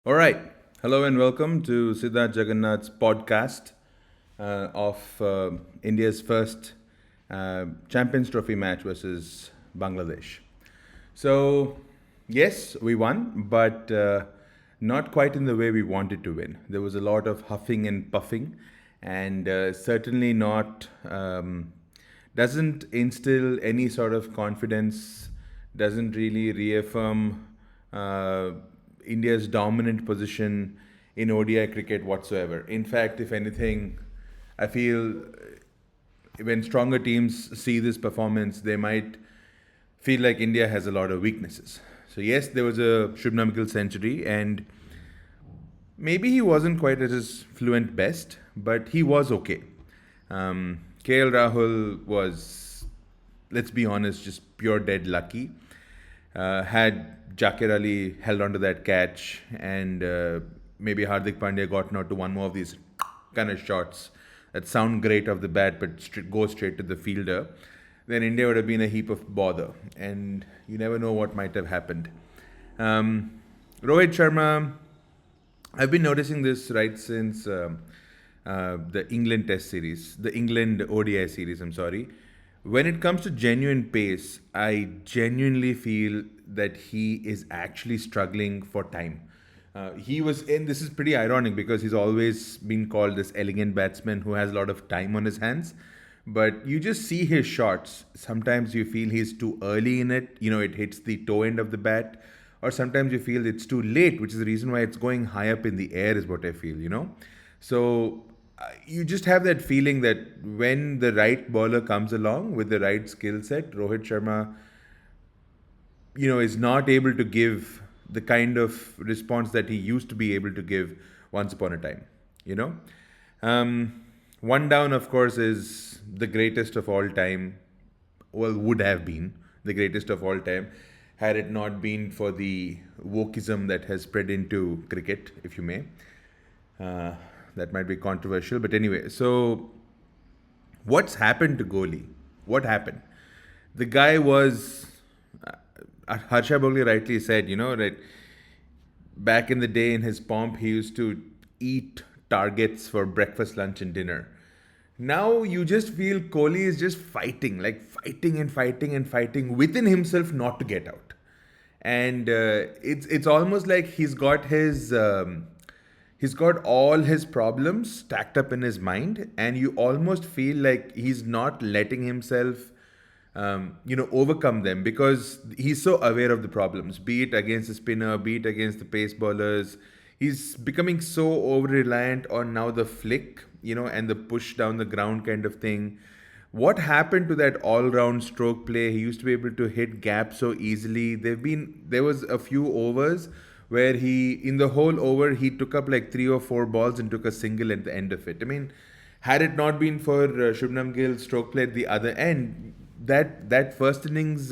All right. Hello and welcome to Siddharth Jagannath's podcast of India's first Champions Trophy match versus Bangladesh. So, yes, we won, but not quite in the way we wanted to win. There was a lot of huffing and puffing, and certainly not, doesn't instill any sort of confidence, doesn't really reaffirm uh, India's dominant position in ODI cricket whatsoever. In fact, if anything, I feel when stronger teams see this performance, they might feel like India has a lot of weaknesses. So yes, there was a Shubman Gill century, and maybe he wasn't quite at his fluent best, but he was okay. KL Rahul was, let's be honest, just pure dead lucky. Had Jakir Ali held onto that catch and maybe Hardik Pandya gotten out to one more of these kind of shots that sound great off the bat but go straight to the fielder, then India would have been a heap of bother. And you never know what might have happened. Rohit Sharma, I've been noticing this right since the England Test series, the England ODI series, I'm sorry. When it comes to genuine pace, I genuinely feel that he is actually struggling for time. He was in, this is pretty ironic because he's always been called this elegant batsman who has a lot of time on his hands. But you just see his shots. Sometimes you feel he's too early in it, it hits the toe end of the bat. Or sometimes you feel it's too late, which is the reason why it's going high up in the air, is what I feel. So you just have that feeling that when the right bowler comes along with the right skill set, Rohit Sharma, is not able to give the kind of response that he used to be able to give once upon a time. You know, One down, of course, is the greatest of all time. Well, would have been the greatest of all time had it not been for the wokeism that has spread into cricket, if you may. Uh, that might be controversial, but anyway. So, what's happened to Kohli? What happened? The guy was, Harsha Bhogli rightly said, that back in the day in his pomp, he used to eat targets for breakfast, lunch, and dinner. Now you just feel Kohli is just fighting, like fighting and fighting and fighting within himself not to get out. And it's almost like he's got all his problems stacked up in his mind, and you almost feel like he's not letting himself overcome them because he's so aware of the problems, be it against the spinner, be it against the pace bowlers. He's becoming so over reliant on now the flick, and the push down the ground kind of thing. What happened to that all-round stroke play? He used to be able to hit gaps so easily. There was a few overs where in the whole over he took up like three or four balls and took a single at the end of it. I mean, had it not been for Shubnam Gill's stroke play at the other end, that first innings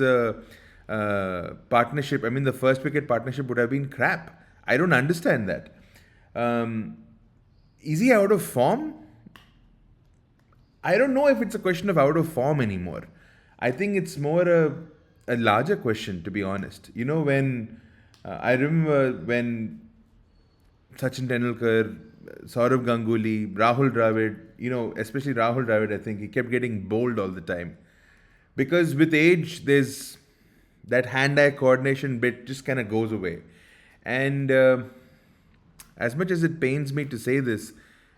partnership, I mean the first wicket partnership would have been crap. I don't understand that. Um, is he out of form? I don't know if it's a question of out of form anymore. I think it's more a larger question, to be honest. I remember when Sachin Tendulkar, Saurav Ganguly, Rahul Dravid, especially Rahul Dravid, I think he kept getting bowled all the time. Because with age, there's that hand eye coordination bit just kind of goes away. And as much as it pains me to say this,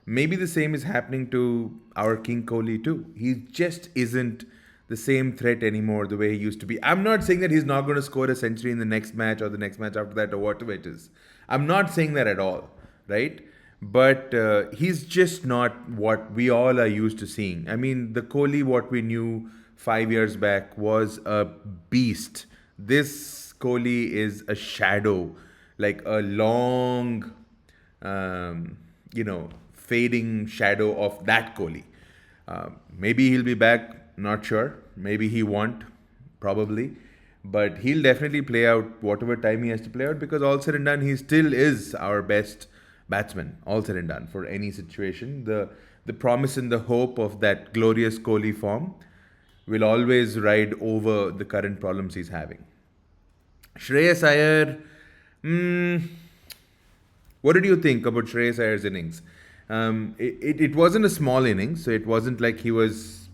maybe the same is happening to our King Kohli too. He just isn't the same threat anymore the way he used to be. I'm not saying that he's not going to score a century in the next match or the next match after that or whatever it is. I'm not saying that at all, right? But he's just not what we all are used to seeing. I mean, the Kohli, what we knew 5 years back, was a beast. This Kohli is a shadow, like a long, fading shadow of that Kohli. Maybe he'll be back, not sure. Maybe he won't, probably. But he'll definitely play out whatever time he has to play out because all said and done, he still is our best batsman, all said and done, for any situation. The promise and the hope of that glorious Kohli form will always ride over the current problems he's having. Shreyas Iyer, mm, What did you think about Shreyas Iyer's innings? It wasn't a small innings, so it wasn't like he was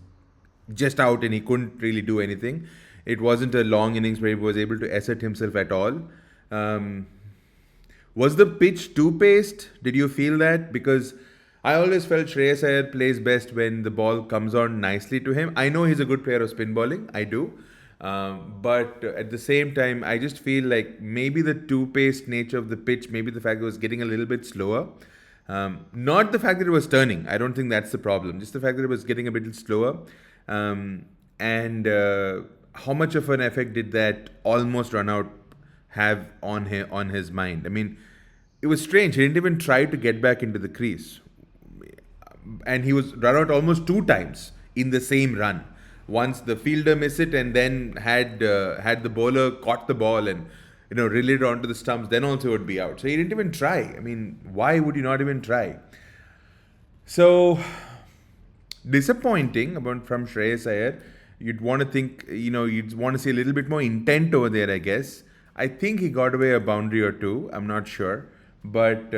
just out and he couldn't really do anything. It wasn't a long innings where he was able to assert himself at all. Um, was the pitch too paced? Did you feel that? Because I always felt Shreyas Iyer plays best when the ball comes on nicely to him. I know he's a good player of spin bowling, I do. But at the same time, I just feel like maybe the too paced nature of the pitch, maybe the fact it was getting a little bit slower. Not the fact that it was turning. I don't think that's the problem. Just the fact that it was getting a bit slower. And how much of an effect did that almost run out have on his mind? I mean, it was strange. He didn't even try to get back into the crease, and he was run out almost two times in the same run. Once the fielder missed it, and then had the bowler caught the ball and relayed it onto the stumps, then also would be out. So he didn't even try. I mean, why would you not even try? So disappointing about from Shreyas Iyer. You'd want to think, you'd want to see a little bit more intent over there, I guess. I think he got away a boundary or two. I'm not sure, but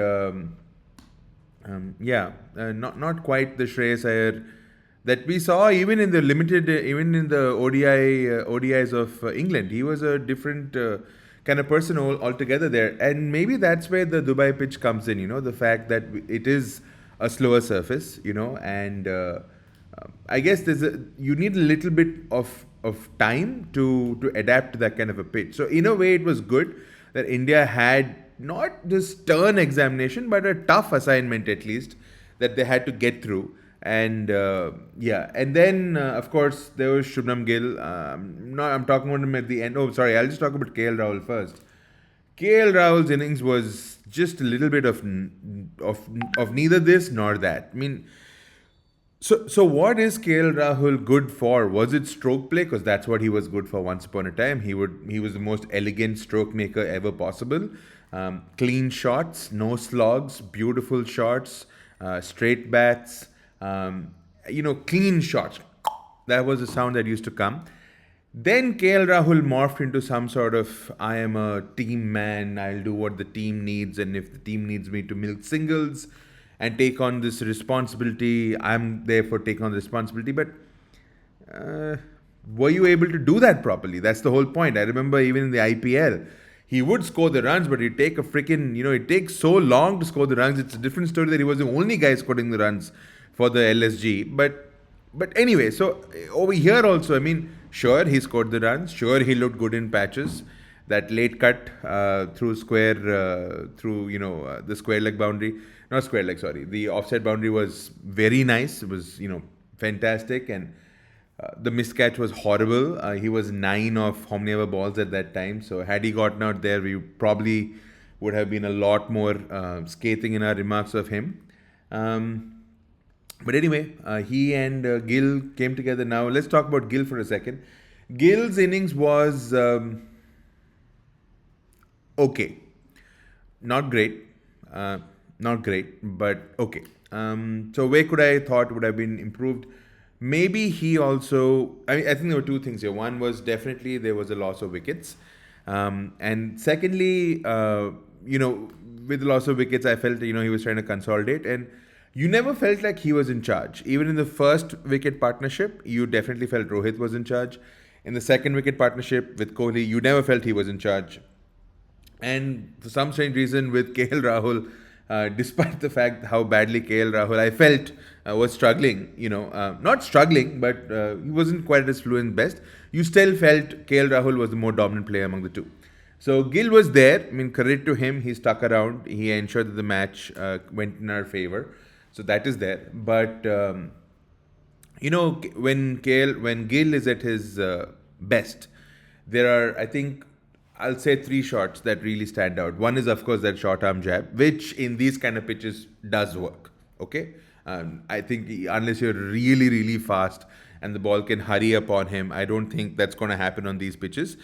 not quite the Shreyas Iyer that we saw even in the even in the ODIs of England. He was a different kind of person altogether there, and maybe that's where the Dubai pitch comes in. The fact that it is a slower surface, and I guess you need a little bit of time to adapt to that kind of a pitch. So in a way, it was good that India had not this stern examination, but a tough assignment at least that they had to get through. And and then of course there was Shubman Gill. I'm talking about him at the end. Oh, sorry, I'll just talk about KL Rahul first. KL Rahul's innings was just a little bit of neither this nor that. I mean, so what is KL Rahul good for? Was it stroke play? Because that's what he was good for once upon a time. He was the most elegant stroke maker ever possible. Clean shots, no slogs, beautiful shots, straight bats. Clean shots. That was the sound that used to come. Then KL Rahul morphed into some sort of, I am a team man, I'll do what the team needs, and if the team needs me to milk singles and take on this responsibility, I'm there for taking on the responsibility. But were you able to do that properly? That's the whole point. I remember even in the IPL, he would score the runs, but he'd take it takes so long to score the runs. It's a different story that he was the only guy scoring the runs for the LSG. But anyway, so over here also, I mean, sure, he scored the runs. Sure, he looked good in patches. That late cut through the square leg boundary. Not square leg, sorry. The offside boundary was very nice. It was, fantastic. And the miscatch was horrible. He was 9 of how many ever balls at that time. So had he gotten out there, we probably would have been a lot more scathing in our remarks of him. But anyway, he and Gill came together. Now let's talk about Gill for a second. Gill's innings was okay, not great, but okay. So where could I thought would have been improved? Maybe he also. I think there were two things here. One was definitely there was a loss of wickets, and secondly, with the loss of wickets, I felt he was trying to consolidate, and you never felt like he was in charge. Even in the first wicket partnership, you definitely felt Rohit was in charge. In the second wicket partnership with Kohli, you never felt he was in charge. And for some strange reason, with KL Rahul, despite the fact how badly KL Rahul I felt was struggling, not struggling, but he wasn't quite as fluent best, you still felt KL Rahul was the more dominant player among the two. So Gill was there. I mean, credit to him. He stuck around. He ensured that the match went in our favor. So that is there. But when Gill is at his best, there are, I think, I'll say 3 shots that really stand out. One is, of course, that short arm jab, which in these kind of pitches does work. Okay, I think unless you're really, really fast and the ball can hurry up on him, I don't think that's going to happen on these pitches.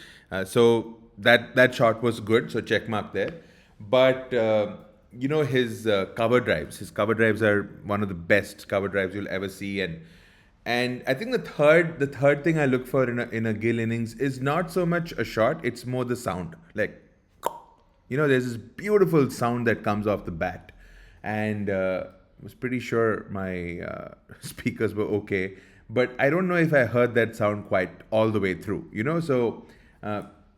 So that shot was good. So check mark there. But his cover drives. His cover drives are one of the best cover drives you'll ever see, and I think the third thing I look for in a Gill innings is not so much a shot; it's more the sound, like there's this beautiful sound that comes off the bat. And I was pretty sure my speakers were okay, but I don't know if I heard that sound quite all the way through, So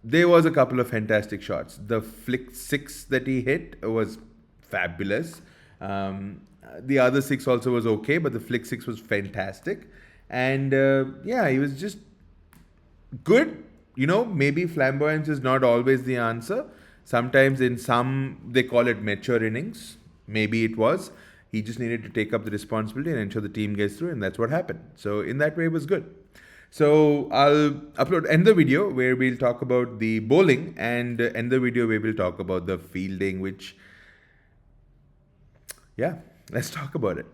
there was a couple of fantastic shots. The flick six that he hit was fabulous. The other six also was okay, but the flick six was fantastic. And yeah, he was just good. Maybe flamboyance is not always the answer. Sometimes in some, they call it mature innings. Maybe it was. He just needed to take up the responsibility and ensure the team gets through, and that's what happened. So in that way, it was good. So I'll end the video where we'll talk about the bowling, and end the video where we'll talk about the fielding, which, yeah, let's talk about it.